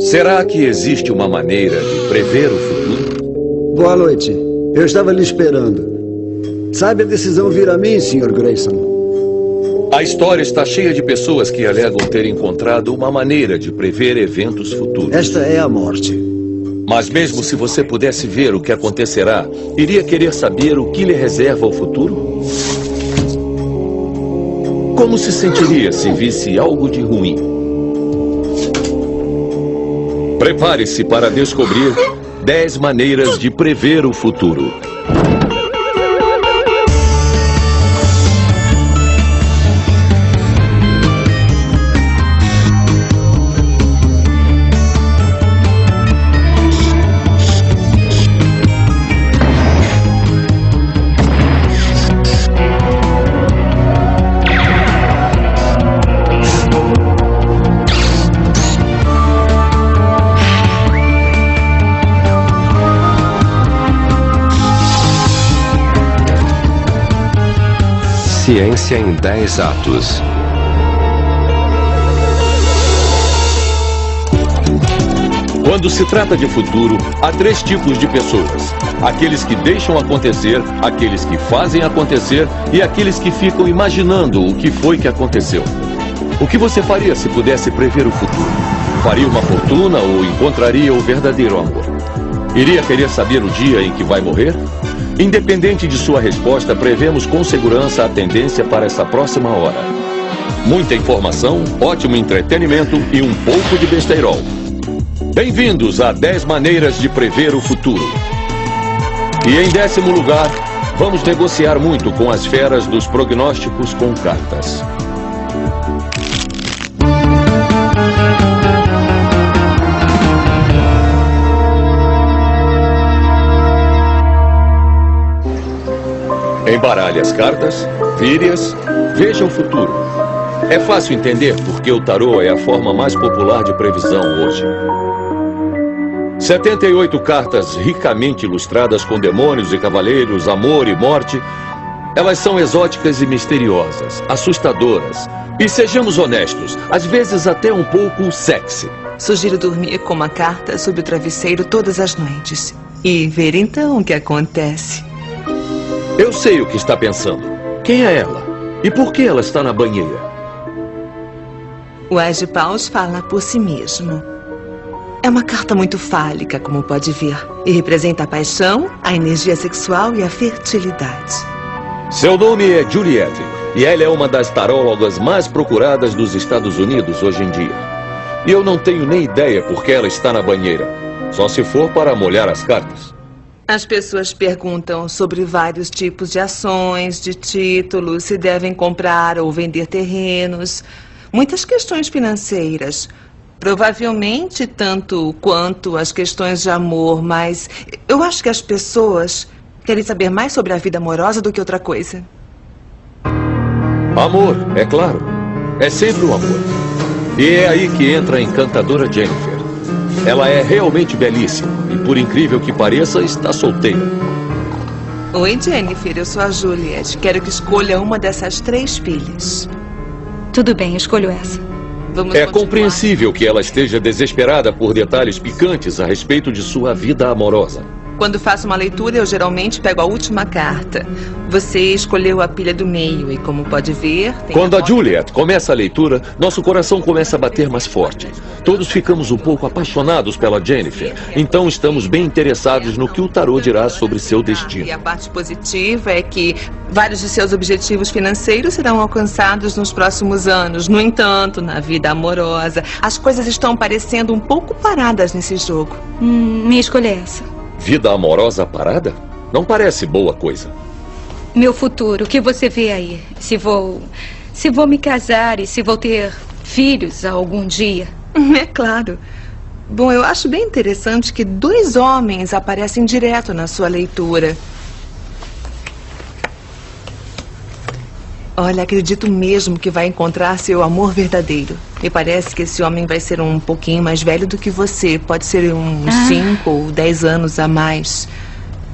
Será que existe uma maneira de prever o futuro? Boa noite. Eu estava lhe esperando. Sabe a decisão vir a mim, Sr. Grayson? A história está cheia de pessoas que alegam ter encontrado uma maneira de prever eventos futuros. Esta é a morte. Mas mesmo se você pudesse ver o que acontecerá, iria querer saber o que lhe reserva o futuro? Como se sentiria se visse algo de ruim? Prepare-se para descobrir 10 maneiras de prever o futuro. Ciência em 10 atos. Quando se trata de futuro, há 3 tipos de pessoas. Aqueles que deixam acontecer, aqueles que fazem acontecer e aqueles que ficam imaginando o que foi que aconteceu. O que você faria se pudesse prever o futuro? Faria uma fortuna ou encontraria o verdadeiro amor? Iria querer saber o dia em que vai morrer? Independente de sua resposta, prevemos com segurança a tendência para essa próxima hora. Muita informação, ótimo entretenimento e um pouco de besteirol. Bem-vindos a 10 maneiras de prever o futuro. E em 10º lugar, vamos negociar muito com as feras dos prognósticos com cartas. Embaralhe as cartas, vire-as, veja o futuro. É fácil entender porque o tarô é a forma mais popular de previsão hoje. 78 cartas ricamente ilustradas com demônios e cavaleiros, amor e morte. Elas são exóticas e misteriosas, assustadoras. E sejamos honestos, às vezes até um pouco sexy. Sugiro dormir com uma carta sob o travesseiro todas as noites. E ver então o que acontece. Eu sei o que está pensando. Quem é ela? E por que ela está na banheira? O As de Paus fala por si mesmo. É uma carta muito fálica, como pode ver. E representa a paixão, a energia sexual e a fertilidade. Seu nome é Juliette. E ela é uma das tarólogas mais procuradas dos Estados Unidos hoje em dia. E eu não tenho nem ideia por que ela está na banheira. Só se for para molhar as cartas. As pessoas perguntam sobre vários tipos de ações, de títulos, se devem comprar ou vender terrenos. Muitas questões financeiras. Provavelmente tanto quanto as questões de amor, mas eu acho que as pessoas querem saber mais sobre a vida amorosa do que outra coisa. Amor, é claro. É sempre o amor. E é aí que entra a encantadora Jennifer. Ela é realmente belíssima e, por incrível que pareça, está solteira. Oi, Jennifer. Eu sou a Juliette. Quero que escolha uma dessas 3 filhas. Tudo bem, escolho essa. É compreensível que ela esteja desesperada por detalhes picantes a respeito de sua vida amorosa. Quando faço uma leitura, eu geralmente pego a última carta. Você escolheu a pilha do meio e, como pode ver... Quando a Juliette começa a leitura, nosso coração começa a bater mais forte. Todos ficamos um pouco apaixonados pela Jennifer. Então estamos bem interessados no que o tarô dirá sobre seu destino. E a parte positiva é que vários de seus objetivos financeiros serão alcançados nos próximos anos. No entanto, na vida amorosa, as coisas estão parecendo um pouco paradas nesse jogo. Minha escolha é essa. Vida amorosa parada? Não parece boa coisa. Meu futuro, o que você vê aí? Se vou me casar e se vou ter filhos algum dia? É claro. Bom, eu acho bem interessante que 2 homens aparecem direto na sua leitura. Olha, acredito mesmo que vai encontrar seu amor verdadeiro. Me parece que esse homem vai ser um pouquinho mais velho do que você. Pode ser uns 5 ou 10 anos a mais.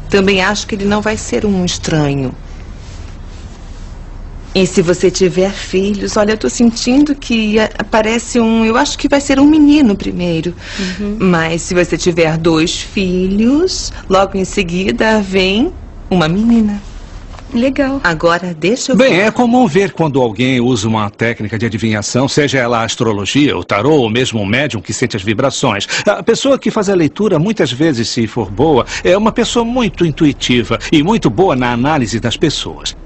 Também acho que ele não vai ser um estranho. E se você tiver filhos, olha, eu tô sentindo que aparece eu acho que vai ser um menino primeiro. Mas se você tiver 2 filhos, logo em seguida vem uma menina. Legal. Agora deixa eu... Bem, é comum ver quando alguém usa uma técnica de adivinhação, seja ela a astrologia, o tarô ou mesmo um médium que sente as vibrações. A pessoa que faz a leitura, muitas vezes, se for boa, é uma pessoa muito intuitiva e muito boa na análise das pessoas.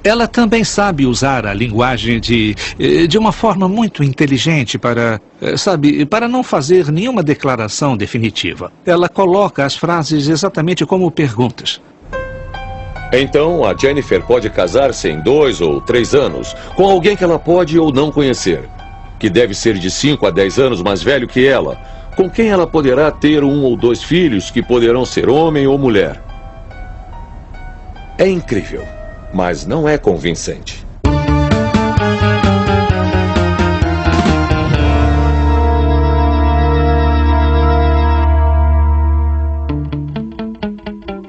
Ela também sabe usar a linguagem de uma forma muito inteligente para não fazer nenhuma declaração definitiva. Ela coloca as frases exatamente como perguntas. Então, a Jennifer pode casar-se em 2 ou 3 anos com alguém que ela pode ou não conhecer, que deve ser de 5 a 10 anos mais velho que ela, com quem ela poderá ter 1 ou 2 filhos que poderão ser homem ou mulher. É incrível, mas não é convincente.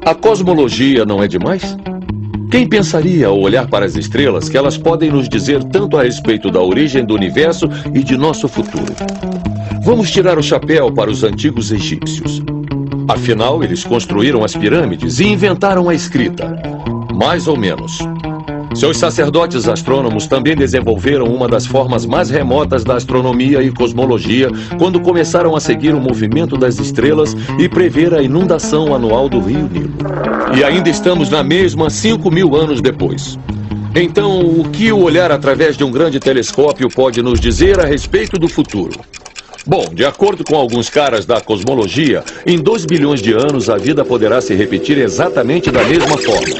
A cosmologia não é demais? Quem pensaria ao olhar para as estrelas que elas podem nos dizer tanto a respeito da origem do universo e de nosso futuro? Vamos tirar o chapéu para os antigos egípcios. Afinal, eles construíram as pirâmides e inventaram a escrita. Mais ou menos. Seus sacerdotes astrônomos também desenvolveram uma das formas mais remotas da astronomia e cosmologia quando começaram a seguir o movimento das estrelas e prever a inundação anual do Rio Nilo. E ainda estamos na mesma 5.000 anos depois. Então, o que o olhar através de um grande telescópio pode nos dizer a respeito do futuro? Bom, de acordo com alguns caras da cosmologia, em 2 bilhões de anos a vida poderá se repetir exatamente da mesma forma.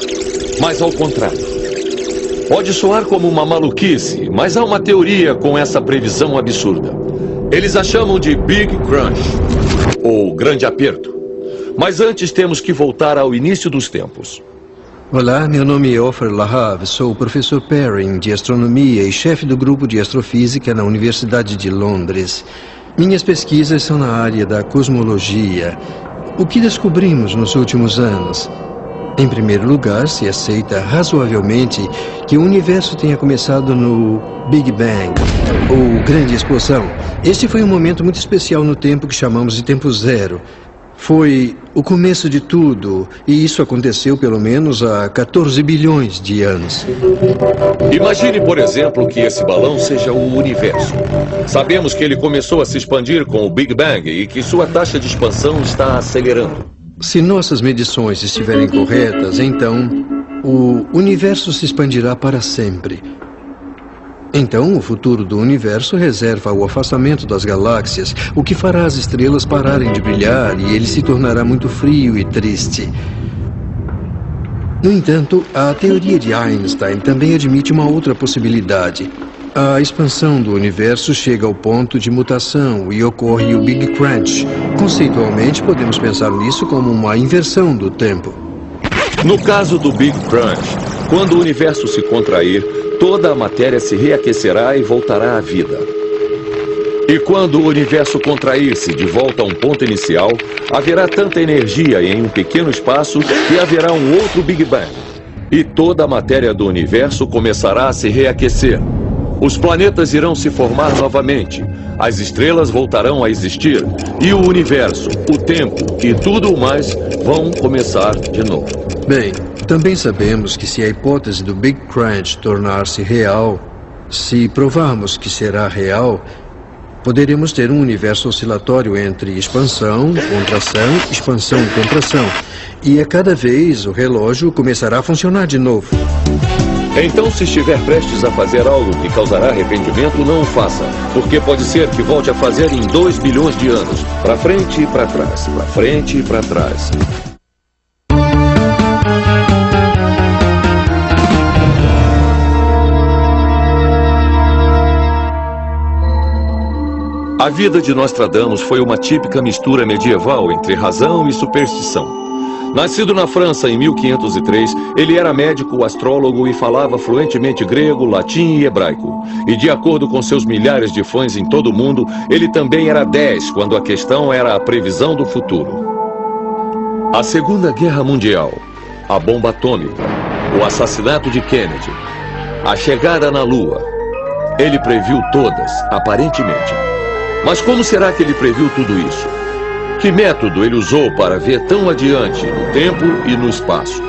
Mas ao contrário. Pode soar como uma maluquice, mas há uma teoria com essa previsão absurda. Eles a chamam de Big Crunch, ou Grande Aperto. Mas antes temos que voltar ao início dos tempos. Olá, meu nome é Ofer Lahav, sou o professor Perrin de Astronomia e chefe do grupo de Astrofísica na Universidade de Londres. Minhas pesquisas são na área da cosmologia. O que descobrimos nos últimos anos? Em primeiro lugar, se aceita razoavelmente que o universo tenha começado no Big Bang, ou Grande Explosão. Este foi um momento muito especial no tempo que chamamos de tempo zero. Foi o começo de tudo, e isso aconteceu pelo menos há 14 bilhões de anos. Imagine, por exemplo, que esse balão seja o universo. Sabemos que ele começou a se expandir com o Big Bang e que sua taxa de expansão está acelerando. Se nossas medições estiverem corretas, então o universo se expandirá para sempre. Então, o futuro do universo reserva o afastamento das galáxias, o que fará as estrelas pararem de brilhar e ele se tornará muito frio e triste. No entanto, a teoria de Einstein também admite uma outra possibilidade. A expansão do universo chega ao ponto de mutação e ocorre o Big Crunch. Conceitualmente, podemos pensar nisso como uma inversão do tempo. No caso do Big Crunch, quando o universo se contrair, toda a matéria se reaquecerá e voltará à vida. E quando o universo contrair-se de volta a um ponto inicial, haverá tanta energia em um pequeno espaço que haverá um outro Big Bang. E toda a matéria do universo começará a se reaquecer. Os planetas irão se formar novamente, as estrelas voltarão a existir, e o universo, o tempo e tudo o mais vão começar de novo. Bem, também sabemos que se a hipótese do Big Crunch tornar-se real, se provarmos que será real, poderemos ter um universo oscilatório entre expansão, contração, expansão e contração. E a cada vez o relógio começará a funcionar de novo. Então, se estiver prestes a fazer algo que causará arrependimento, não o faça, porque pode ser que volte a fazer em 2 bilhões de anos, para frente e para trás, para frente e para trás. A vida de Nostradamus foi uma típica mistura medieval entre razão e superstição. Nascido na França em 1503, ele era médico, astrólogo e falava fluentemente grego, latim e hebraico. E de acordo com seus milhares de fãs em todo o mundo, ele também era 10 quando a questão era a previsão do futuro. A Segunda Guerra Mundial, a bomba atômica, o assassinato de Kennedy A chegada na Lua. Ele previu todas, aparentemente. Mas como será que ele previu tudo isso? Que método ele usou para ver tão adiante no tempo e no espaço?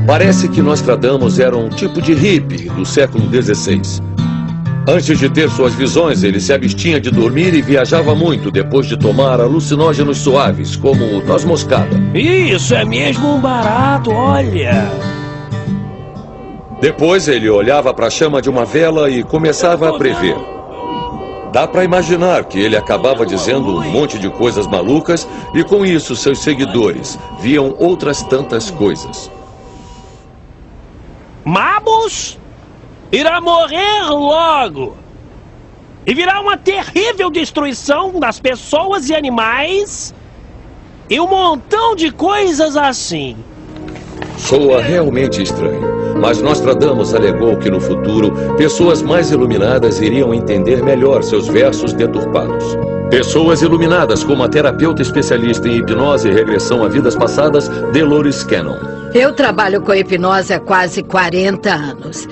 Parece que Nostradamus era um tipo de hippie do século XVI. Antes de ter suas visões, ele se abstinha de dormir e viajava muito depois de tomar alucinógenos suaves, como o noz moscada. Isso é mesmo um barato, olha! Depois ele olhava para a chama de uma vela e começava a prever. Dá para imaginar que ele acabava dizendo um monte de coisas malucas e com isso seus seguidores viam outras tantas coisas. Mabus irá morrer logo e virá uma terrível destruição das pessoas e animais e um montão de coisas assim. Soa realmente estranho, mas Nostradamus alegou que no futuro pessoas mais iluminadas iriam entender melhor seus versos deturpados. Pessoas iluminadas como a terapeuta especialista em hipnose e regressão a vidas passadas, Dolores Cannon. Eu trabalho com hipnose há quase 40 anos.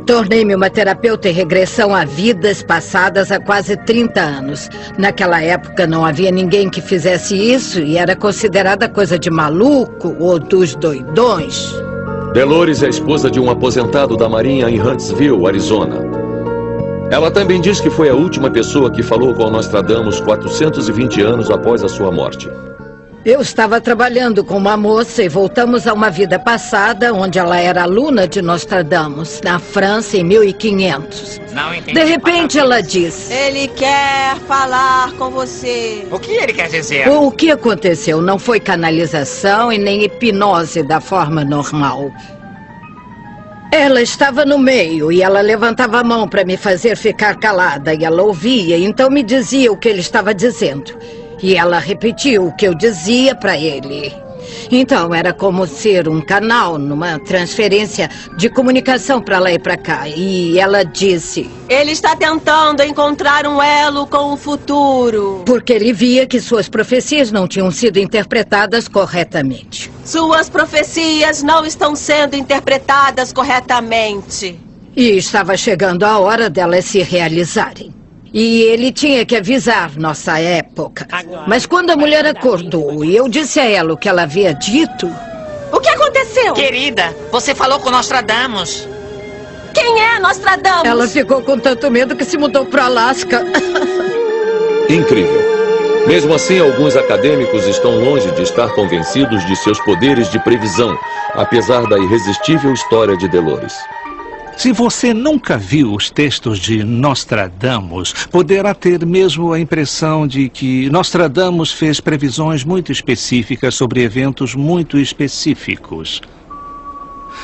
Tornei-me uma terapeuta em regressão a vidas passadas há quase 30 anos. Naquela época não havia ninguém que fizesse isso e era considerada coisa de maluco ou dos doidões. Dolores é esposa de um aposentado da Marinha em Huntsville, Arizona. Ela também diz que foi a última pessoa que falou com Nostradamus 420 anos após a sua morte. Eu estava trabalhando com uma moça e voltamos a uma vida passada, onde ela era aluna de Nostradamus, na França, em 1500. Não entendi. De repente ela disse... Ele quer falar com você. O que ele quer dizer? O que aconteceu não foi canalização e nem hipnose da forma normal. Ela estava no meio e ela levantava a mão para me fazer ficar calada e ela ouvia, então me dizia o que ele estava dizendo. E ela repetiu o que eu dizia para ele. Então, era como ser um canal numa transferência de comunicação para lá e para cá. E ela disse... Ele está tentando encontrar um elo com o futuro. Porque ele via que suas profecias não tinham sido interpretadas corretamente. Suas profecias não estão sendo interpretadas corretamente. E estava chegando a hora delas se realizarem. E ele tinha que avisar nossa época. Mas quando a mulher acordou e eu disse a ela o que ela havia dito... O que aconteceu? Querida, você falou com Nostradamus. Quem é Nostradamus? Ela ficou com tanto medo que se mudou para Alasca. Incrível. Mesmo assim, alguns acadêmicos estão longe de estar convencidos de seus poderes de previsão, apesar da irresistível história de Dolores. Se você nunca viu os textos de Nostradamus, poderá ter mesmo a impressão de que Nostradamus fez previsões muito específicas sobre eventos muito específicos,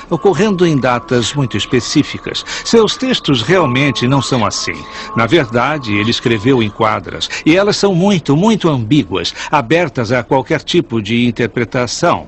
ocorrendo em datas muito específicas. Seus textos realmente não são assim. Na verdade, ele escreveu em quadras, e elas são muito ambíguas, abertas a qualquer tipo de interpretação.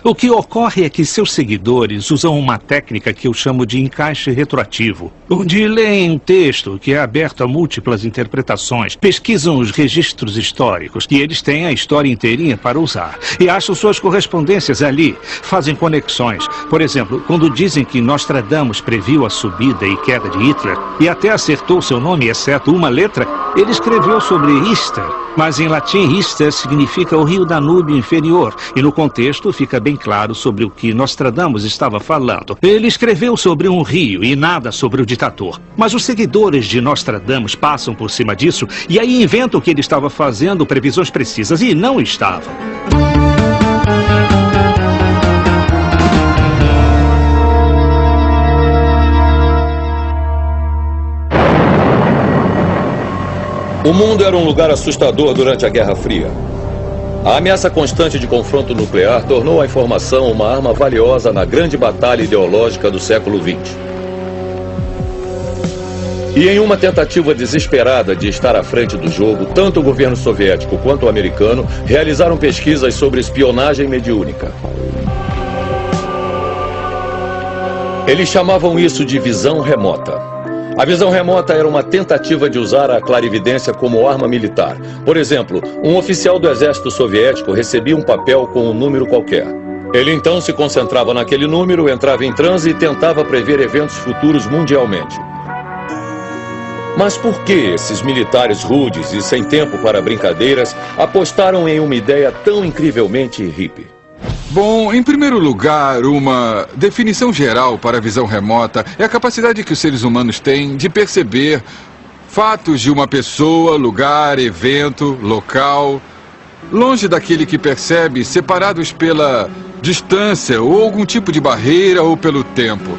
O que ocorre é que seus seguidores usam uma técnica que eu chamo de encaixe retroativo, onde leem um texto que é aberto a múltiplas interpretações, pesquisam os registros históricos, e eles têm a história inteirinha para usar, e acham suas correspondências ali, fazem conexões. Por exemplo, quando dizem que Nostradamus previu a subida e queda de Hitler, e até acertou seu nome, exceto uma letra, ele escreveu sobre Ister, mas em latim Ister significa o rio Danúbio inferior, e no contexto fica bem claro sobre o que Nostradamus estava falando. Ele escreveu sobre um rio e nada sobre o ditador. Mas os seguidores de Nostradamus passam por cima disso e aí inventam que ele estava fazendo previsões precisas e não estava. O mundo era um lugar assustador durante a Guerra Fria. A ameaça constante de confronto nuclear tornou a informação uma arma valiosa na grande batalha ideológica do século XX. E em uma tentativa desesperada de estar à frente do jogo, tanto o governo soviético quanto o americano realizaram pesquisas sobre espionagem mediúnica. Eles chamavam isso de visão remota. A visão remota era uma tentativa de usar a clarividência como arma militar. Por exemplo, um oficial do exército soviético recebia um papel com um número qualquer. Ele então se concentrava naquele número, entrava em transe e tentava prever eventos futuros mundialmente. Mas por que esses militares rudes e sem tempo para brincadeiras apostaram em uma ideia tão incrivelmente hippie? Bom, em primeiro lugar, uma definição geral para a visão remota é a capacidade que os seres humanos têm de perceber fatos de uma pessoa, lugar, evento, local, longe daquele que percebe, separados pela distância ou algum tipo de barreira ou pelo tempo.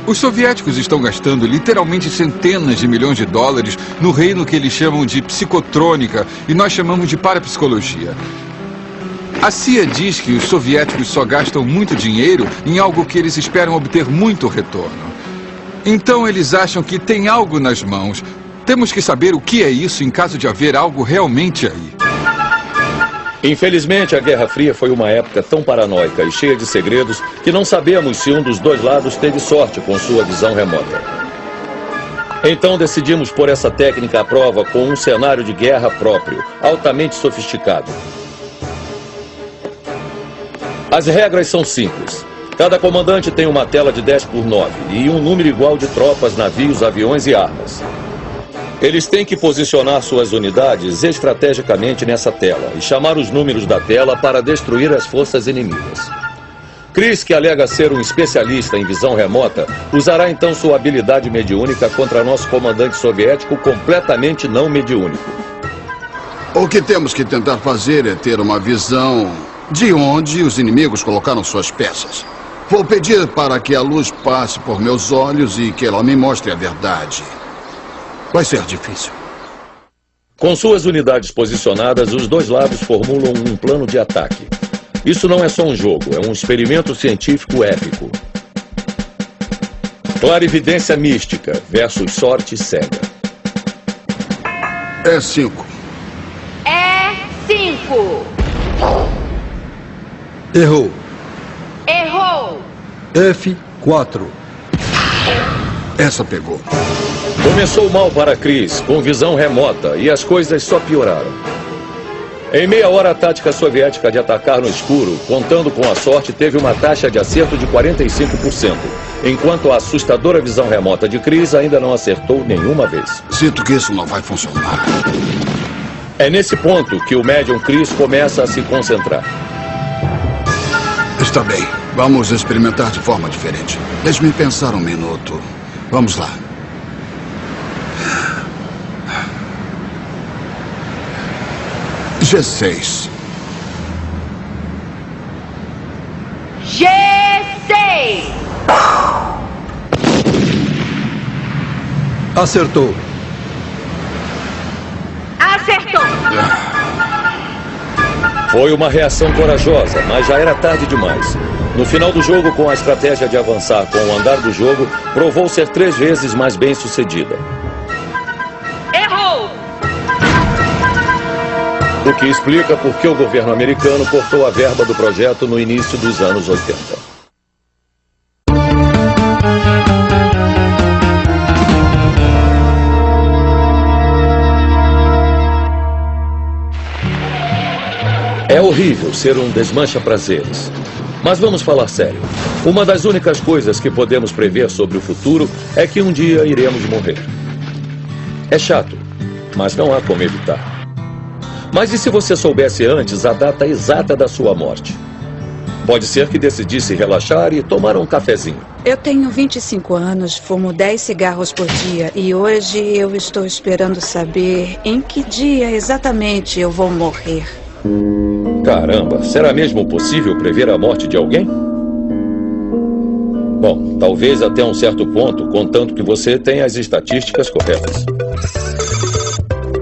Os soviéticos estão gastando literalmente centenas de milhões de dólares no reino que eles chamam de psicotrônica e nós chamamos de parapsicologia. A CIA diz que os soviéticos só gastam muito dinheiro em algo que eles esperam obter muito retorno. Então eles acham que tem algo nas mãos. Temos que saber o que é isso em caso de haver algo realmente aí. Infelizmente, a Guerra Fria foi uma época tão paranoica e cheia de segredos que não sabemos se um dos dois lados teve sorte com sua visão remota. Então decidimos pôr essa técnica à prova com um cenário de guerra próprio, altamente sofisticado. As regras são simples. Cada comandante tem uma tela de 10x9 e um número igual de tropas, navios, aviões e armas. Eles têm que posicionar suas unidades estrategicamente nessa tela e chamar os números da tela para destruir as forças inimigas. Chris, que alega ser um especialista em visão remota, usará então sua habilidade mediúnica contra nosso comandante soviético completamente não mediúnico. O que temos que tentar fazer é ter uma visão de onde os inimigos colocaram suas peças. Vou pedir para que a luz passe por meus olhos e que ela me mostre a verdade. Vai ser difícil. Com suas unidades posicionadas, os dois lados formulam um plano de ataque. Isso não é só um jogo, é um experimento científico épico. Clarividência mística versus sorte cega. É 5. É 5. Errou. Errou. F4. Essa pegou. Começou mal para Chris, com visão remota, e as coisas só pioraram. Em meia hora, a tática soviética de atacar no escuro, contando com a sorte, teve uma taxa de acerto de 45%, enquanto a assustadora visão remota de Chris ainda não acertou nenhuma vez. Sinto que isso não vai funcionar. É nesse ponto que o médium Chris começa a se concentrar. Está bem, vamos experimentar de forma diferente. Deixe-me pensar um minuto. Vamos lá. G6. G6. Acertou. Acertou. Foi uma reação corajosa, mas já era tarde demais. No final do jogo, com a estratégia de avançar com o andar do jogo, provou ser 3 vezes mais bem sucedida. Errou! O que explica por que o governo americano cortou a verba do projeto no início dos anos 80. É horrível ser um desmancha-prazeres. Mas vamos falar sério. Uma das únicas coisas que podemos prever sobre o futuro é que um dia iremos morrer. É chato, mas não há como evitar. Mas e se você soubesse antes a data exata da sua morte? Pode ser que decidisse relaxar e tomar um cafezinho. Eu tenho 25 anos, fumo 10 cigarros por dia e hoje eu estou esperando saber em que dia exatamente eu vou morrer. Caramba, será mesmo possível prever a morte de alguém? Bom, talvez até um certo ponto, contanto que você tenha as estatísticas corretas.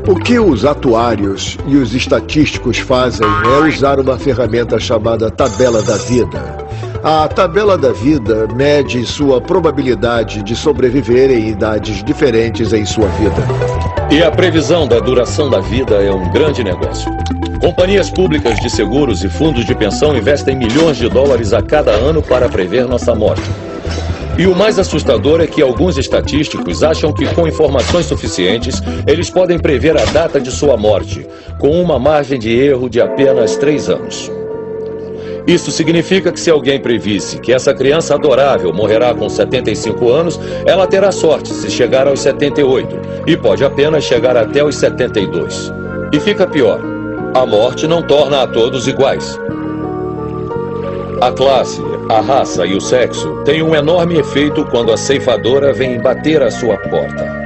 O que os atuários e os estatísticos fazem é usar uma ferramenta chamada tabela da vida. A tabela da vida mede sua probabilidade de sobreviver em idades diferentes em sua vida. E a previsão da duração da vida é um grande negócio. Companhias públicas de seguros e fundos de pensão investem milhões de dólares a cada ano para prever nossa morte. E o mais assustador é que alguns estatísticos acham que com informações suficientes, eles podem prever a data de sua morte, com uma margem de erro de apenas 3 anos. Isso significa que se alguém previsse que essa criança adorável morrerá com 75 anos, ela terá sorte se chegar aos 78 e pode apenas chegar até os 72. E fica pior, a morte não torna a todos iguais. A classe, a raça e o sexo têm um enorme efeito quando a ceifadora vem bater à sua porta.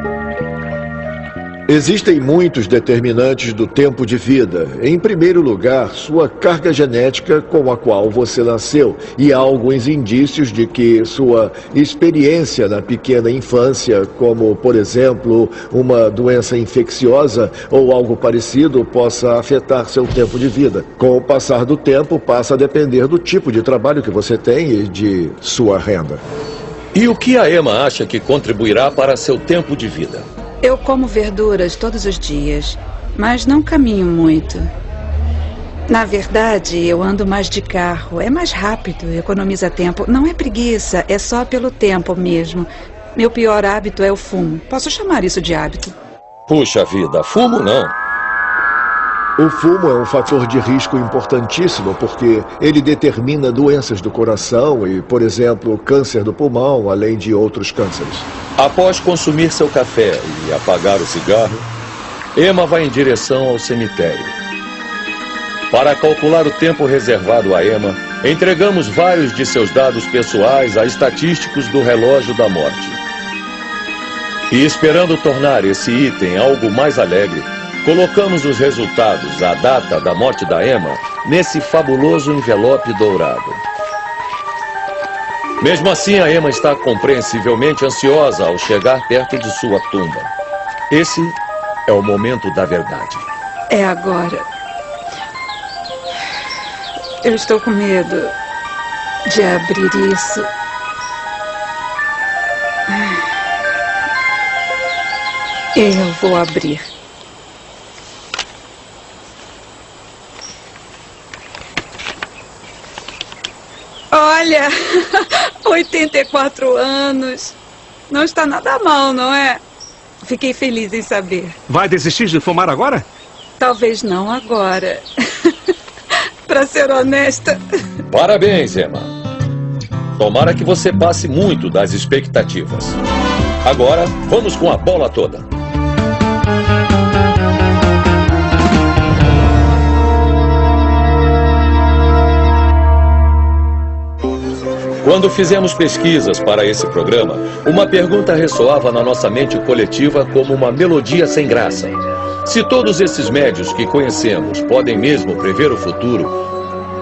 Existem muitos determinantes do tempo de vida. Em primeiro lugar, sua carga genética com a qual você nasceu e há alguns indícios de que sua experiência na pequena infância, como, por exemplo, uma doença infecciosa ou algo parecido, possa afetar seu tempo de vida. Com o passar do tempo, passa a depender do tipo de trabalho que você tem e de sua renda. E o que a Emma acha que contribuirá para seu tempo de vida? Eu como verduras todos os dias, mas não caminho muito. Na verdade, eu ando mais de carro. É mais rápido, economiza tempo. Não é preguiça, é só pelo tempo mesmo. Meu pior hábito é o fumo. Posso chamar isso de hábito? Puxa vida, fumo não. O fumo é um fator de risco importantíssimo porque ele determina doenças do coração e, por exemplo, câncer do pulmão, além de outros cânceres. Após consumir seu café e apagar o cigarro, Emma vai em direção ao cemitério. Para calcular o tempo reservado a Emma, entregamos vários de seus dados pessoais a estatísticos do relógio da morte. E esperando tornar esse item algo mais alegre, colocamos os resultados, a data da morte da Emma, nesse fabuloso envelope dourado. Mesmo assim, a Emma está compreensivelmente ansiosa ao chegar perto de sua tumba. Esse é o momento da verdade. É agora. Eu estou com medo de abrir isso. Eu vou abrir. Olha, 84 anos. Não está nada mal, não é? Fiquei feliz em saber. Vai desistir de fumar agora? Talvez não agora. Para ser honesta. Parabéns, Emma. Tomara que você passe muito das expectativas. Agora, vamos com a bola toda. Quando fizemos pesquisas para esse programa, uma pergunta ressoava na nossa mente coletiva como uma melodia sem graça. Se todos esses médios que conhecemos podem mesmo prever o futuro,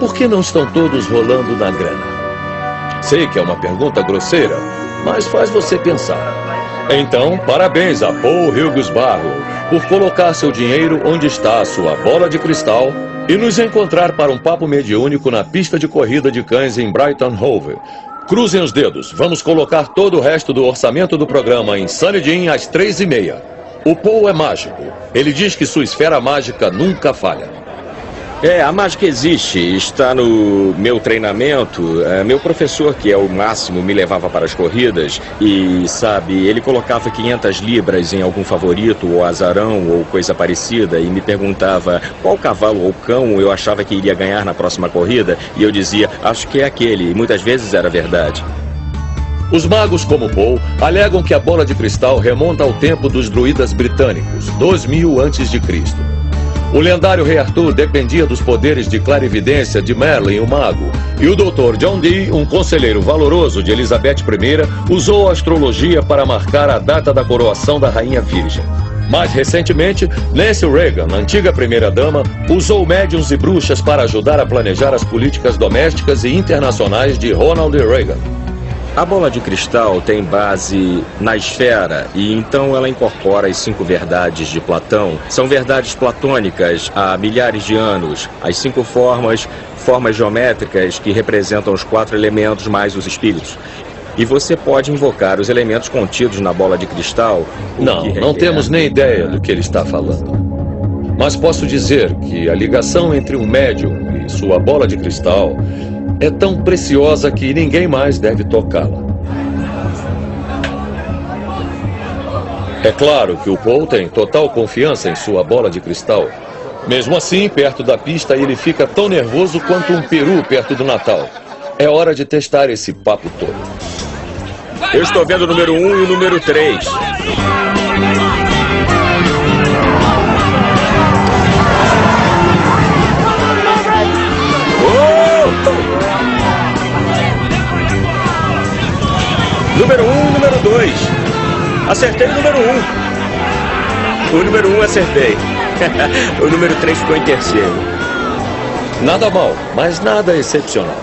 por que não estão todos rolando na grana? Sei que é uma pergunta grosseira, mas faz você pensar. Então, parabéns a Paul Hughes-Barrow por colocar seu dinheiro onde está a sua bola de cristal e nos encontrar para um papo mediúnico na pista de corrida de cães em Brighton Hove. Cruzem os dedos, vamos colocar todo o resto do orçamento do programa em Sunnydin às 3h30. O Paul é mágico. Ele diz que sua esfera mágica nunca falha. A mágica existe, está no meu treinamento. Meu professor, que é o máximo, me levava para as corridas e, sabe, ele colocava 500 libras em algum favorito ou azarão ou coisa parecida e me perguntava qual cavalo ou cão eu achava que iria ganhar na próxima corrida e eu dizia, acho que é aquele, e muitas vezes era verdade. Os magos como Paul alegam que a bola de cristal remonta ao tempo dos druidas britânicos, 2000 a.C. O lendário rei Arthur dependia dos poderes de clarividência de Merlin, o mago, e o Dr. John Dee, um conselheiro valoroso de Elizabeth I, usou a astrologia para marcar a data da coroação da Rainha Virgem. Mais recentemente, Nancy Reagan, antiga primeira-dama, usou médiuns e bruxas para ajudar a planejar as políticas domésticas e internacionais de Ronald Reagan. A bola de cristal tem base na esfera e então ela incorpora as 5 verdades de Platão. São verdades platônicas há milhares de anos. As 5 formas geométricas que representam os 4 elementos mais os espíritos. E você pode invocar os elementos contidos na bola de cristal. Não temos nem ideia do que ele está falando. Mas posso dizer que a ligação entre um médium e sua bola de cristal é tão preciosa que ninguém mais deve tocá-la. É claro que o Paul tem total confiança em sua bola de cristal, Mesmo assim, perto da pista, ele fica tão nervoso quanto um peru perto do Natal. É hora de testar esse papo todo. Eu estou vendo o número 1 e o número 3. Número 1 e número 2. Acertei o número 1. O número 1 acertei. O número 3 ficou em terceiro. Nada mal, mas nada excepcional.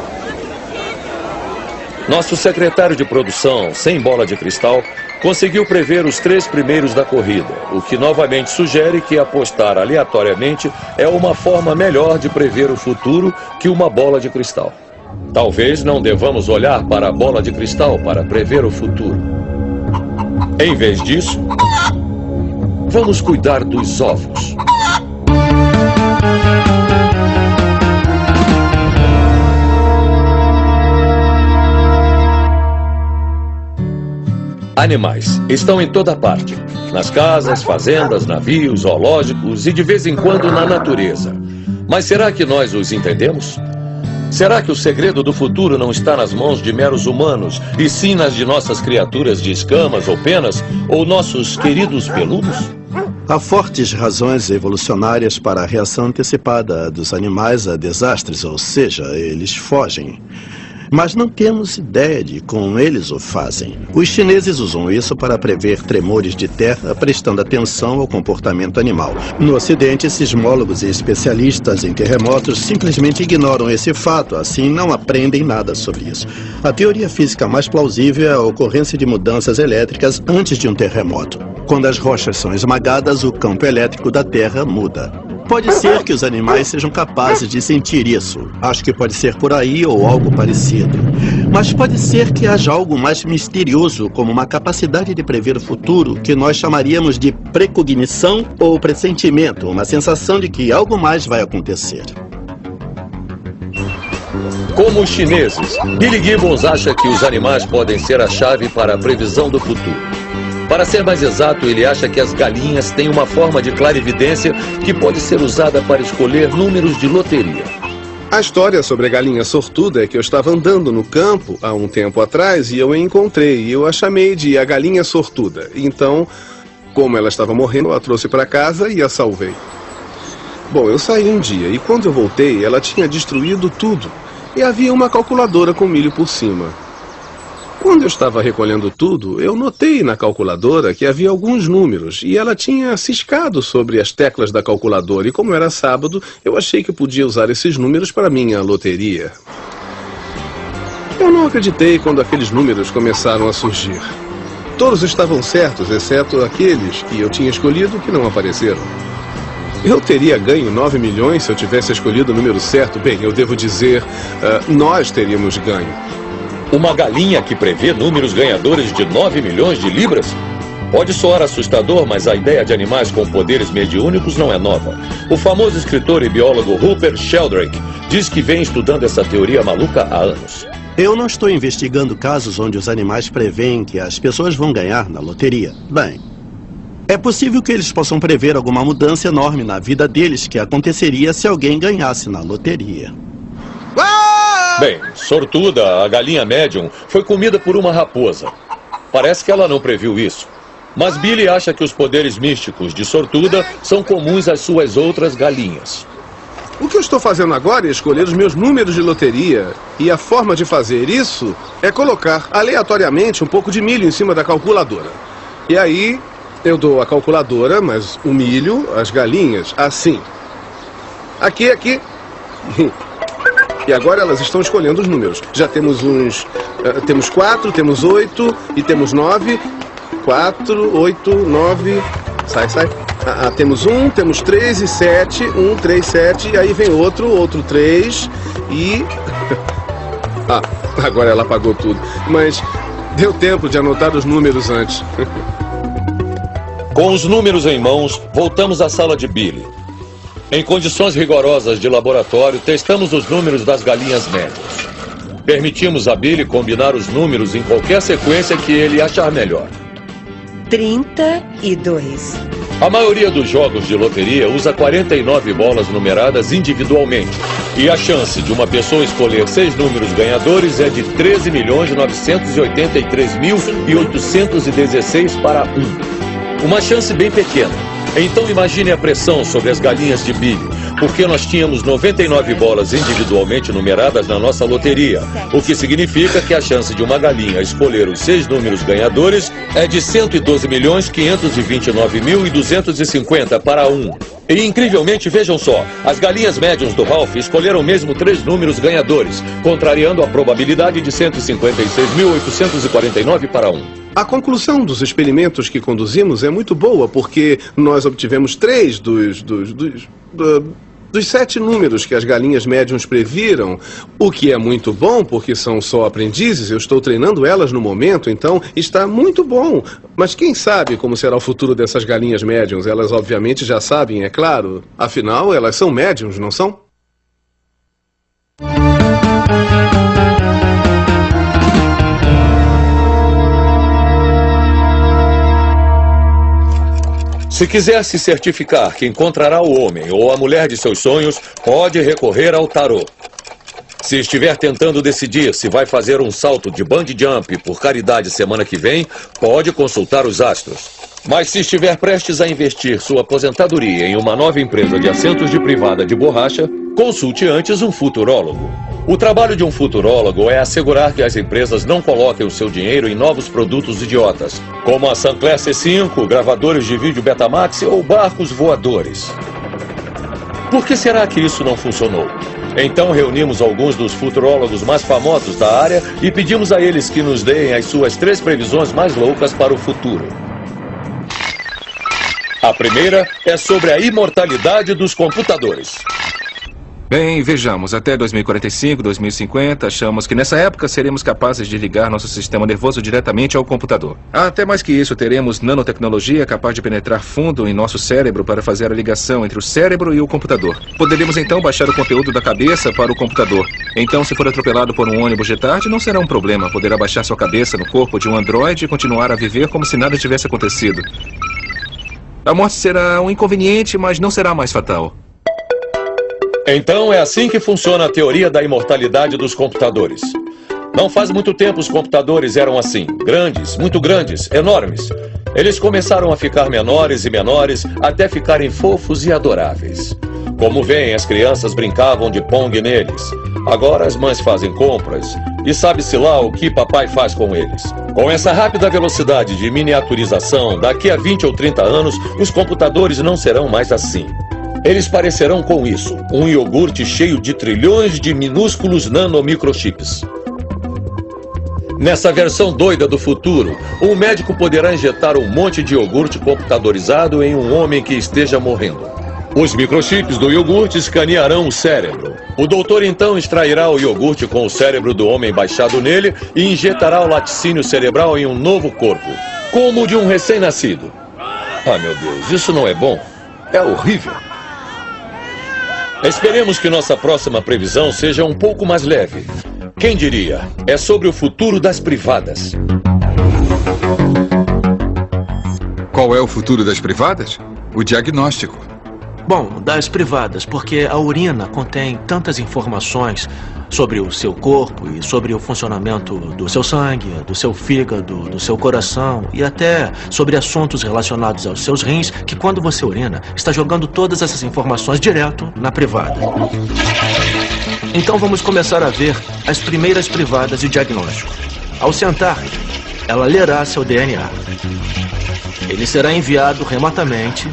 Nosso secretário de produção, sem bola de cristal, conseguiu prever os 3 primeiros da corrida, o que novamente sugere que apostar aleatoriamente é uma forma melhor de prever o futuro que uma bola de cristal. Talvez não devamos olhar para a bola de cristal para prever o futuro. Em vez disso, vamos cuidar dos ovos. Animais estão em toda parte. Nas casas, fazendas, navios, zoológicos e de vez em quando na natureza. Mas será que nós os entendemos? Será que o segredo do futuro não está nas mãos de meros humanos, e sim nas de nossas criaturas de escamas ou penas, ou nossos queridos peludos? Há fortes razões evolucionárias para a reação antecipada dos animais a desastres, ou seja, eles fogem. Mas não temos ideia de como eles o fazem. Os chineses usam isso para prever tremores de terra, prestando atenção ao comportamento animal. No Ocidente, sismólogos e especialistas em terremotos simplesmente ignoram esse fato, assim não aprendem nada sobre isso. A teoria física mais plausível é a ocorrência de mudanças elétricas antes de um terremoto. Quando as rochas são esmagadas, o campo elétrico da Terra muda. Pode ser que os animais sejam capazes de sentir isso. Acho que pode ser por aí ou algo parecido. Mas pode ser que haja algo mais misterioso, como uma capacidade de prever o futuro, que nós chamaríamos de precognição ou pressentimento, uma sensação de que algo mais vai acontecer. Como os chineses, Billy Gibbons acha que os animais podem ser a chave para a previsão do futuro. Para ser mais exato, ele acha que as galinhas têm uma forma de clarividência que pode ser usada para escolher números de loteria. A história sobre a galinha sortuda é que eu estava andando no campo há um tempo atrás e eu a encontrei. E eu a chamei de a galinha sortuda. Então, como ela estava morrendo, eu a trouxe para casa e a salvei. Bom, eu saí um dia e quando eu voltei, ela tinha destruído tudo. E havia uma calculadora com milho por cima. Quando eu estava recolhendo tudo, eu notei na calculadora que havia alguns números e ela tinha ciscado sobre as teclas da calculadora e como era sábado, eu achei que podia usar esses números para minha loteria. Eu não acreditei quando aqueles números começaram a surgir. Todos estavam certos, exceto aqueles que eu tinha escolhido que não apareceram. Eu teria ganho 9 milhões se eu tivesse escolhido o número certo. Bem, eu devo dizer, nós teríamos ganho. Uma galinha que prevê números ganhadores de 9 milhões de libras? Pode soar assustador, mas a ideia de animais com poderes mediúnicos não é nova. O famoso escritor e biólogo Rupert Sheldrake diz que vem estudando essa teoria maluca há anos. Eu não estou investigando casos onde os animais preveem que as pessoas vão ganhar na loteria. Bem, é possível que eles possam prever alguma mudança enorme na vida deles que aconteceria se alguém ganhasse na loteria. Bem, sortuda, a galinha médium, foi comida por uma raposa. Parece que ela não previu isso. Mas Billy acha que os poderes místicos de sortuda são comuns às suas outras galinhas. O que eu estou fazendo agora é escolher os meus números de loteria. E a forma de fazer isso é colocar aleatoriamente um pouco de milho em cima da calculadora. E aí eu dou a calculadora, mas o milho, as galinhas, assim. Aqui. E agora elas estão escolhendo os números. Já temos temos 4, temos 8 e temos 9. 4, 8, 9... Sai. Temos 1, temos 3 e 7. 1, 3, 7. E aí vem outro 3 e... agora ela apagou tudo. Mas deu tempo de anotar os números antes. Com os números em mãos, voltamos à sala de Billy. Em condições rigorosas de laboratório, testamos os números das galinhas médias. Permitimos a Billy combinar os números em qualquer sequência que ele achar melhor. 32. A maioria dos jogos de loteria usa 49 bolas numeradas individualmente. E a chance de uma pessoa escolher 6 números ganhadores é de 13.983.816 para 1. Uma chance bem pequena. Então imagine a pressão sobre as galinhas de milho, porque nós tínhamos 99 bolas individualmente numeradas na nossa loteria, o que significa que a chance de uma galinha escolher os 6 números ganhadores é de 112.529.250 para 1. E incrivelmente, vejam só, as galinhas médiums do Ralph escolheram mesmo 3 números ganhadores, contrariando a probabilidade de 156.849 para 1. A conclusão dos experimentos que conduzimos é muito boa, porque nós obtivemos 3 dos 7 números que as galinhas médiums previram, o que é muito bom, porque são só aprendizes, eu estou treinando elas no momento, então está muito bom. Mas quem sabe como será o futuro dessas galinhas médiums? Elas obviamente já sabem, é claro. Afinal, elas são médiums, não são? Se quiser se certificar que encontrará o homem ou a mulher de seus sonhos, pode recorrer ao tarô. Se estiver tentando decidir se vai fazer um salto de bungee jump por caridade semana que vem, pode consultar os astros. Mas se estiver prestes a investir sua aposentadoria em uma nova empresa de assentos de privada de borracha, consulte antes um futurólogo. O trabalho de um futurólogo é assegurar que as empresas não coloquem o seu dinheiro em novos produtos idiotas, como a Sinclair C5, gravadores de vídeo Betamax ou barcos voadores. Por que será que isso não funcionou? Então reunimos alguns dos futurólogos mais famosos da área e pedimos a eles que nos deem as suas 3 previsões mais loucas para o futuro. A primeira é sobre a imortalidade dos computadores. Bem, vejamos, até 2045, 2050, achamos que nessa época seremos capazes de ligar nosso sistema nervoso diretamente ao computador. Até mais que isso, teremos nanotecnologia capaz de penetrar fundo em nosso cérebro para fazer a ligação entre o cérebro e o computador. Poderemos então baixar o conteúdo da cabeça para o computador. Então, se for atropelado por um ônibus de tarde, não será um problema. Poderá baixar sua cabeça no corpo de um androide e continuar a viver como se nada tivesse acontecido. A morte será um inconveniente, mas não será mais fatal. Então é assim que funciona a teoria da imortalidade dos computadores. Não faz muito tempo os computadores eram assim, grandes, muito grandes, enormes. Eles começaram a ficar menores e menores até ficarem fofos e adoráveis. Como veem, as crianças brincavam de Pong neles. Agora as mães fazem compras e sabe-se lá o que papai faz com eles. Com essa rápida velocidade de miniaturização, daqui a 20 ou 30 anos, os computadores não serão mais assim. Eles parecerão com isso, um iogurte cheio de trilhões de minúsculos nanomicrochips. Nessa versão doida do futuro, um médico poderá injetar um monte de iogurte computadorizado em um homem que esteja morrendo. Os microchips do iogurte escanearão o cérebro. O doutor então extrairá o iogurte com o cérebro do homem baixado nele e injetará o laticínio cerebral em um novo corpo, como o de um recém-nascido. Ah, meu Deus, isso não é bom. É horrível. Esperemos que nossa próxima previsão seja um pouco mais leve. Quem diria? É sobre o futuro das privadas. Qual é o futuro das privadas? O diagnóstico. Bom, das privadas, porque a urina contém tantas informações sobre o seu corpo e sobre o funcionamento do seu sangue, do seu fígado, do seu coração e até sobre assuntos relacionados aos seus rins, que quando você urina, está jogando todas essas informações direto na privada. Então vamos começar a ver as primeiras privadas de diagnóstico. Ao sentar, ela lerá seu DNA. Ele será enviado remotamente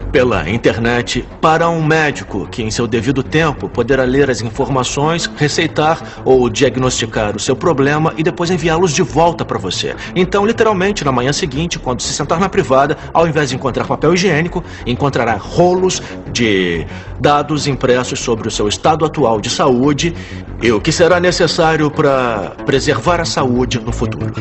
pela internet para um médico que, em seu devido tempo, poderá ler as informações, receitar ou diagnosticar o seu problema e depois enviá-los de volta para você. Então, literalmente, na manhã seguinte, quando se sentar na privada, ao invés de encontrar papel higiênico, encontrará rolos de dados impressos sobre o seu estado atual de saúde e o que será necessário para preservar a saúde no futuro.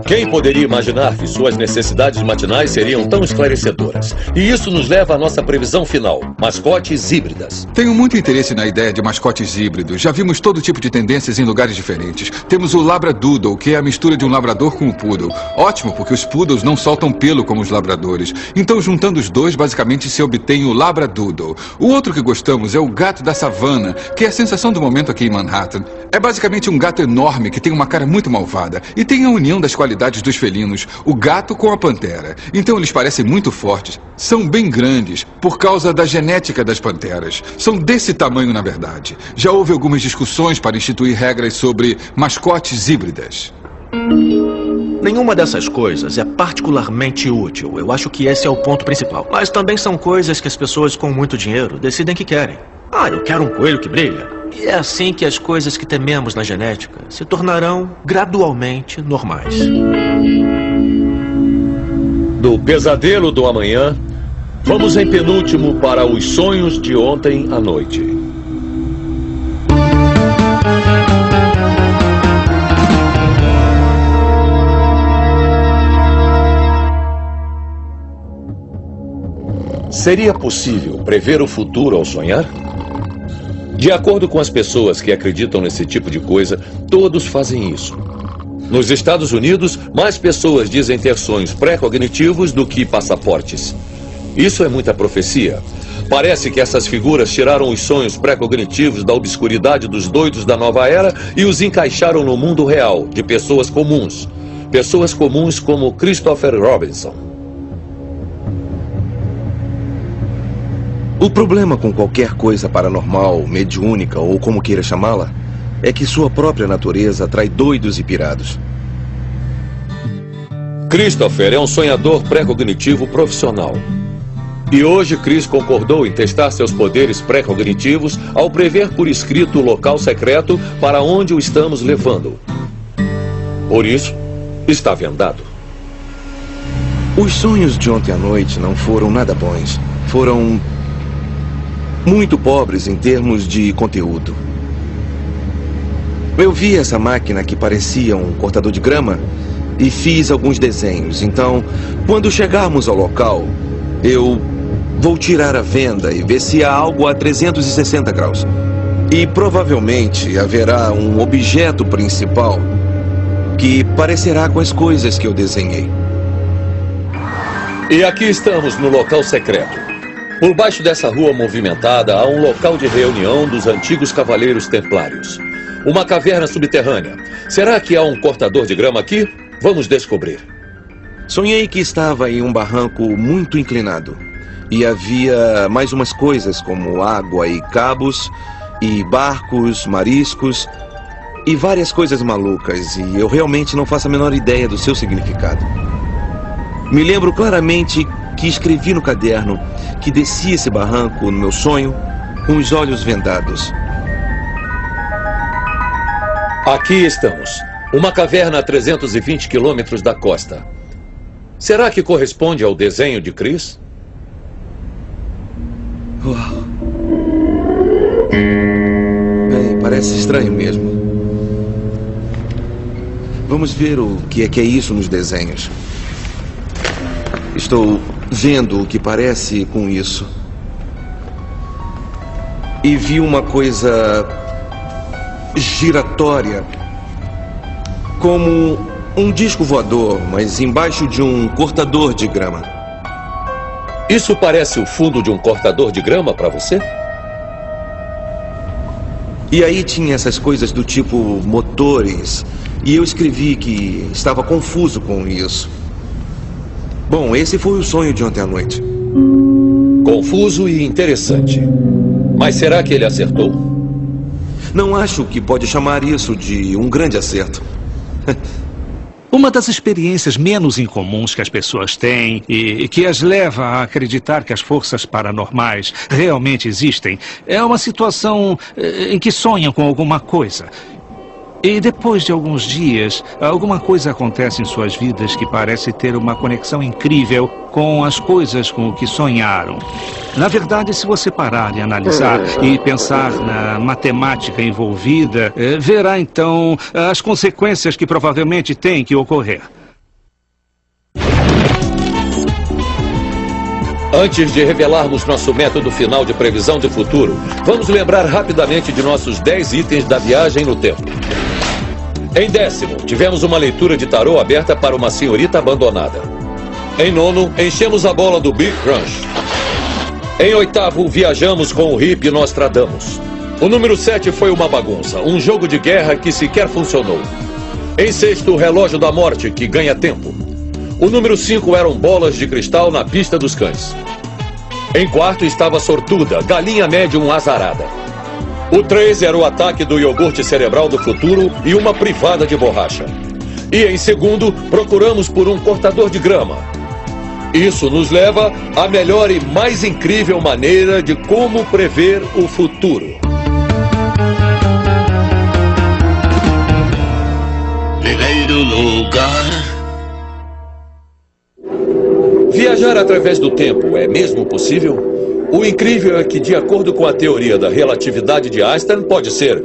Quem poderia imaginar que suas necessidades matinais seriam tão esclarecedoras? E isso nos leva leva à nossa previsão final: mascotes híbridas. Tenho muito interesse na ideia de mascotes híbridos. Já vimos todo tipo de tendências em lugares diferentes. Temos o Labradoodle, que é a mistura de um labrador com um poodle. Ótimo, porque os poodles não soltam pelo como os labradores. Então, juntando os dois, basicamente se obtém o Labradoodle. O outro que gostamos é o gato da savana, que é a sensação do momento aqui em Manhattan. É basicamente um gato enorme que tem uma cara muito malvada e tem a união das qualidades dos felinos, o gato com a pantera. Então eles parecem muito fortes, são bem grandes por causa da genética das panteras. São desse tamanho, na verdade. Já houve algumas discussões para instituir regras sobre mascotes híbridas. Nenhuma dessas coisas é particularmente útil. Eu acho que esse é o ponto principal. Mas também são coisas que as pessoas com muito dinheiro decidem que querem. Ah, eu quero um coelho que brilha. E é assim que as coisas que tememos na genética se tornarão gradualmente normais. Do pesadelo do amanhã, vamos em penúltimo para os sonhos de ontem à noite. Seria possível prever o futuro ao sonhar? De acordo com as pessoas que acreditam nesse tipo de coisa, todos fazem isso. Nos Estados Unidos, mais pessoas dizem ter sonhos pré-cognitivos do que passaportes. Isso é muita profecia. Parece que essas figuras tiraram os sonhos pré-cognitivos da obscuridade dos doidos da nova era e os encaixaram no mundo real, de pessoas comuns. Pessoas comuns como Christopher Robinson. O problema com qualquer coisa paranormal, mediúnica ou como queira chamá-la, é que sua própria natureza atrai doidos e pirados. Christopher é um sonhador pré-cognitivo profissional. E hoje Chris concordou em testar seus poderes pré-cognitivos ao prever por escrito o local secreto para onde o estamos levando. Por isso, está vendado. Os sonhos de ontem à noite não foram nada bons. Foram muito pobres em termos de conteúdo. Eu vi essa máquina que parecia um cortador de grama e fiz alguns desenhos. Então, quando chegarmos ao local, eu vou tirar a venda e ver se há algo a 360 graus. E provavelmente haverá um objeto principal que parecerá com as coisas que eu desenhei. E aqui estamos no local secreto. Por baixo dessa rua movimentada há um local de reunião dos antigos cavaleiros templários. Uma caverna subterrânea. Será que há um cortador de grama aqui? Vamos descobrir. Sonhei que estava em um barranco muito inclinado. E havia mais umas coisas como água e cabos, e barcos, mariscos, e várias coisas malucas. E eu realmente não faço a menor ideia do seu significado. Me lembro claramente que escrevi no caderno que desci esse barranco no meu sonho com os olhos vendados. Aqui estamos. Uma caverna a 320 quilômetros da costa. Será que corresponde ao desenho de Chris? Uau. Bem, parece estranho mesmo. Vamos ver o que é isso nos desenhos. Estou vendo o que parece com isso. E vi uma coisa giratória, como um disco voador, mas embaixo de um cortador de grama. Isso parece o fundo de um cortador de grama para você? E aí tinha essas coisas do tipo motores, e eu escrevi que estava confuso com isso. Bom, esse foi o sonho de ontem à noite. Confuso e interessante. Mas será que ele acertou? Não acho que pode chamar isso de um grande acerto. Uma das experiências menos incomuns que as pessoas têm e que as leva a acreditar que as forças paranormais realmente existem é uma situação em que sonham com alguma coisa. E depois de alguns dias, alguma coisa acontece em suas vidas que parece ter uma conexão incrível com as coisas com o que sonharam. Na verdade, se você parar e analisar e pensar na matemática envolvida, verá então as consequências que provavelmente têm que ocorrer. Antes de revelarmos nosso método final de previsão de futuro, vamos lembrar rapidamente de nossos 10 itens da viagem no tempo. Em 10º, tivemos uma leitura de tarô aberta para uma senhorita abandonada. Em 9º, enchemos a bola do Big Crunch. Em 8º, viajamos com o hippie Nostradamus. O número 7 foi uma bagunça, um jogo de guerra que sequer funcionou. Em 6º, o relógio da morte, que ganha tempo. O número 5 eram bolas de cristal na pista dos cães. Em 4º estava a sortuda, galinha médium azarada. O 3 era o ataque do iogurte cerebral do futuro e uma privada de borracha. E em 2º, procuramos por um cortador de grama. Isso nos leva à melhor e mais incrível maneira de como prever o futuro. Primeiro lugar. Viajar através do tempo é mesmo possível? O incrível é que, de acordo com a teoria da relatividade de Einstein, pode ser.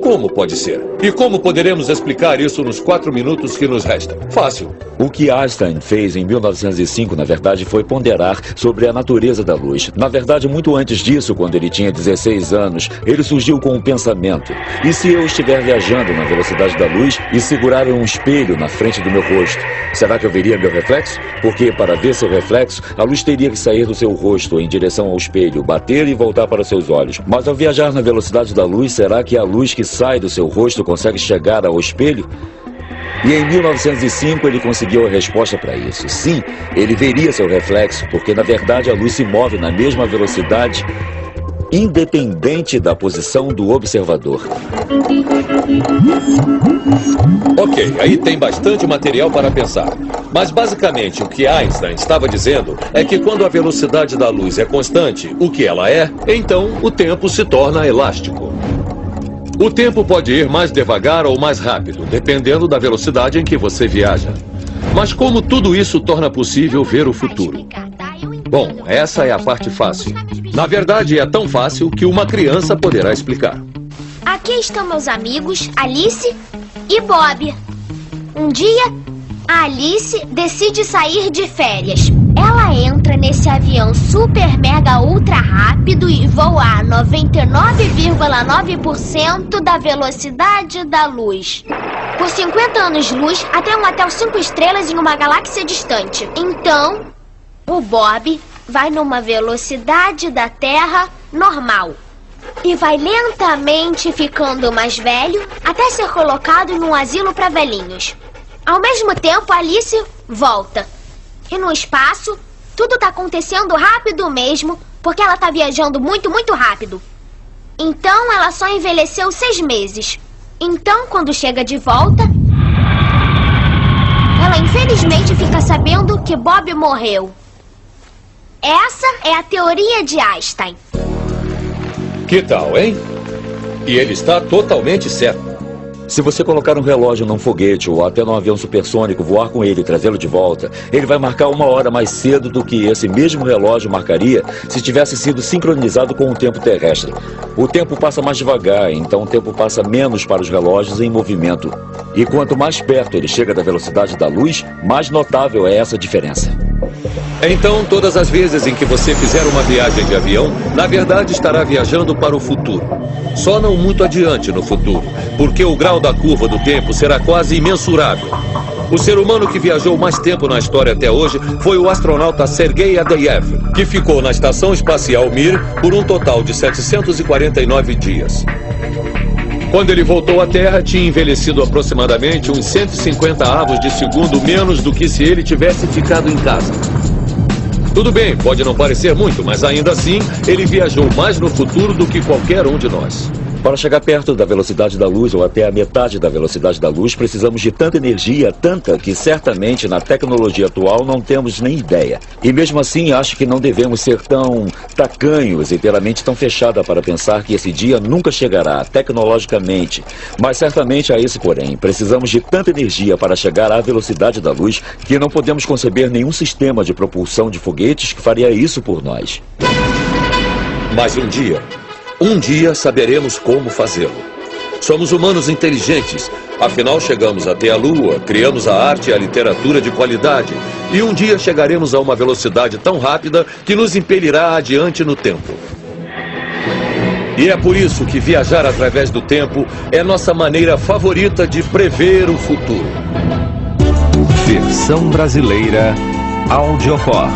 Como pode ser? E como poderemos explicar isso nos 4 minutos que nos restam? Fácil. O que Einstein fez em 1905, na verdade, foi ponderar sobre a natureza da luz. Na verdade, muito antes disso, quando ele tinha 16 anos, ele surgiu com um pensamento. E se eu estiver viajando na velocidade da luz e segurar um espelho na frente do meu rosto, será que eu veria meu reflexo? Porque para ver seu reflexo, a luz teria que sair do seu rosto em direção ao espelho, bater e voltar para seus olhos. Mas ao viajar na velocidade da luz, será que a luz que sai do seu rosto consegue chegar ao espelho? E em 1905 ele conseguiu a resposta para isso. Sim, ele veria seu reflexo, porque na verdade a luz se move na mesma velocidade, independente da posição do observador. Ok, aí tem bastante material para pensar. Mas basicamente o que Einstein estava dizendo é que quando a velocidade da luz é constante, o que ela é, então o tempo se torna elástico. O tempo pode ir mais devagar ou mais rápido, dependendo da velocidade em que você viaja. Mas como tudo isso torna possível ver o futuro? Bom, essa é a parte fácil. Na verdade, é tão fácil que uma criança poderá explicar. Aqui estão meus amigos, Alice e Bob. Um dia, a Alice decide sair de férias. Ela entra nesse avião super mega ultra rápido e voa a 99,9% da velocidade da luz. Por 50 anos-luz até um hotel 5 estrelas em uma galáxia distante. Então, o Bob vai numa velocidade da Terra normal. E vai lentamente ficando mais velho até ser colocado em um asilo para velhinhos. Ao mesmo tempo, Alice volta. E no espaço, tudo tá acontecendo rápido mesmo, porque ela tá viajando muito, muito rápido. Então, ela só envelheceu 6 meses. Então, quando chega de volta, ela infelizmente fica sabendo que Bob morreu. Essa é a teoria de Einstein. Que tal, hein? E ele está totalmente certo. Se você colocar um relógio num foguete ou até num avião supersônico, voar com ele e trazê-lo de volta, ele vai marcar 1 hora mais cedo do que esse mesmo relógio marcaria se tivesse sido sincronizado com o tempo terrestre. O tempo passa mais devagar, então o tempo passa menos para os relógios em movimento. E quanto mais perto ele chega da velocidade da luz, mais notável é essa diferença. Então, todas as vezes em que você fizer uma viagem de avião, na verdade estará viajando para o futuro. Só não muito adiante no futuro, porque o grau da curva do tempo será quase imensurável. O ser humano que viajou mais tempo na história até hoje foi o astronauta Sergei Adyayev, que ficou na Estação Espacial Mir por um total de 749 dias. Quando ele voltou à Terra, tinha envelhecido aproximadamente uns 150 avos de segundo menos do que se ele tivesse ficado em casa. Tudo bem, pode não parecer muito, mas ainda assim, ele viajou mais no futuro do que qualquer um de nós. Para chegar perto da velocidade da luz ou até a metade da velocidade da luz, precisamos de tanta energia, tanta que certamente na tecnologia atual não temos nem ideia. E mesmo assim, acho que não devemos ser tão tacanhos e ter a mente tão fechada para pensar que esse dia nunca chegará, tecnologicamente. Mas certamente há esse porém. Precisamos de tanta energia para chegar à velocidade da luz que não podemos conceber nenhum sistema de propulsão de foguetes que faria isso por nós. Mas um dia saberemos como fazê-lo. Somos humanos inteligentes. Afinal, chegamos até a Lua, criamos a arte e a literatura de qualidade. E um dia chegaremos a uma velocidade tão rápida que nos impelirá adiante no tempo. E é por isso que viajar através do tempo é nossa maneira favorita de prever o futuro. Versão brasileira Audiofor.